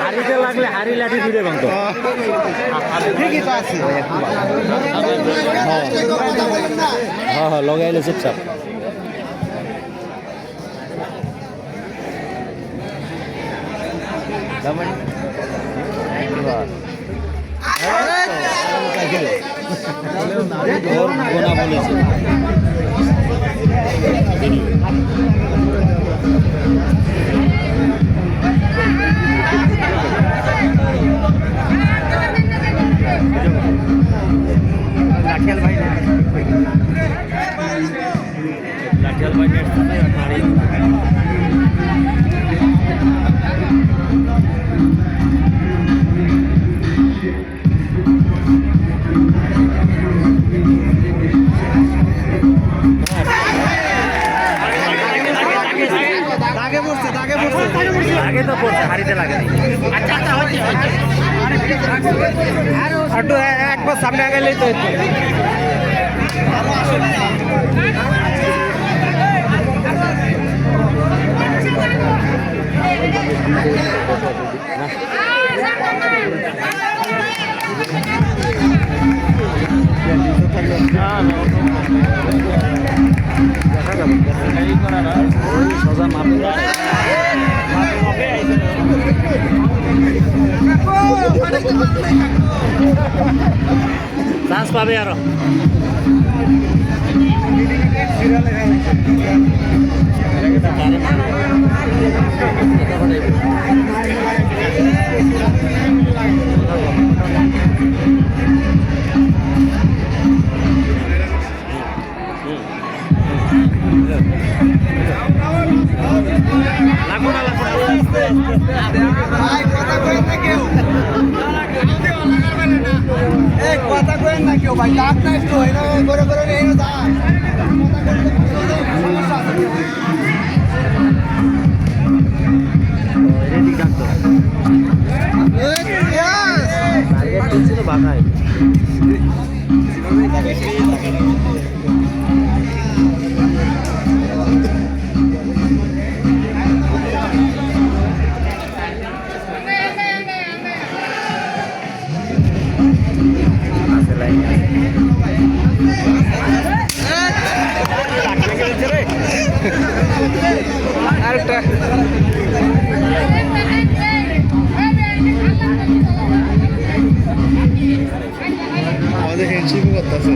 হারিতে লাগলে হারি লাঠি দিতে বন্ধ ঠিকই তো আছে হ্যাঁ হ্যাঁ লগাইলে চুপচাপ বলেছে लाठियाल भाई आगे तो पड़ছে হারিতে লাগে আচ্ছা আচ্ছা হচ্ছে আর একবার সামনে গেলেই তো সোজা মাপে চান্স পাবে আরো কথা করেন না কেউ ভাই ডাক নাই তো এরা করে করে এই দা সমস্যা আছে রেডি ডাক তো টার্গেট দিছিল বাগায় আমাদের হ্যান্ডশিপও করতেছে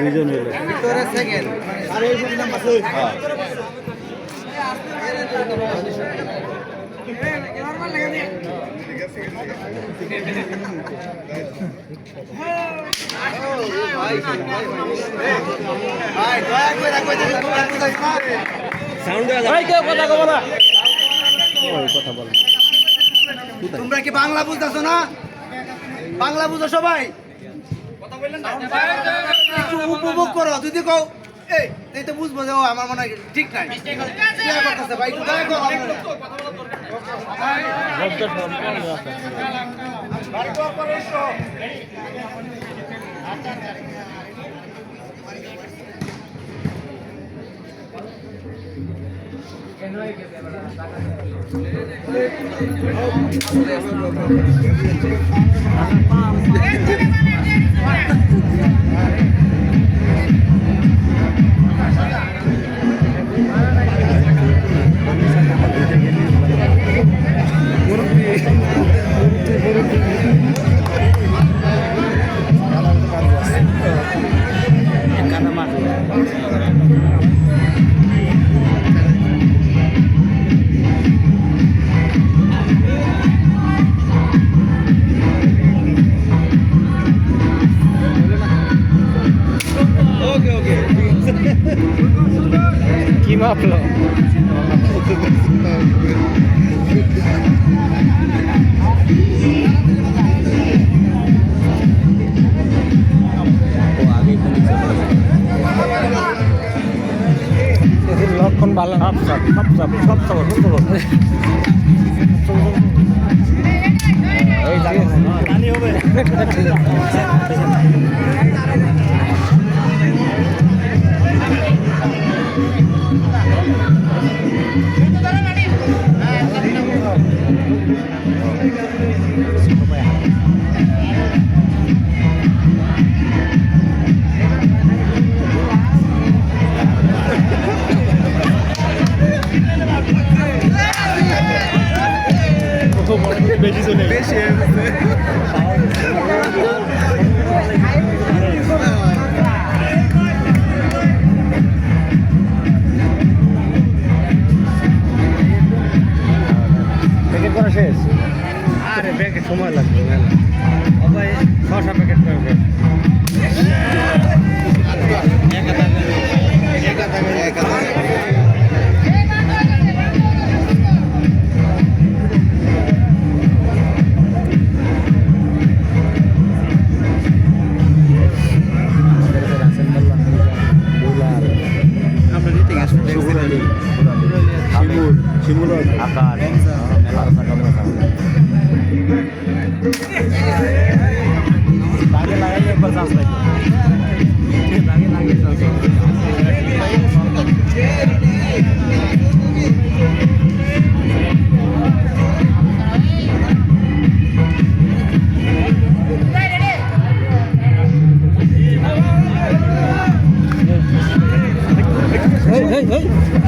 দুইজন হইলো ভিতরে সেকেন্ড আর এই দুই নাম্বার হ্যাঁ নরমাল লাগা দিয়ে ঠিক আছে ভাই দয়া করে রাখো সাউন্ড দাও ভাই কেউ কথা কও না ওই কথা বল তোমরা কি বাংলা বুঝতাছো না বাংলা বুঝো সবাই কথা বললেন না একটু উপভোগ করো যদি কও এই তো বুঝবো যে ও আমার মনে হয় ঠিক নাই কি করতেছে ভাই একটু দয়া করো বাড়ি তো পরে এসো ভাবলো লক্ষণ ভালো না এই জানি হবে বেশি চলে বেশি প্যাকেট করা শেষ আরে প্যাকেট সময় লাগবে সবাই 6টা প্যাকেট করবে শিমুল আকার লাগাইলে একবার চান্স লাগবে hey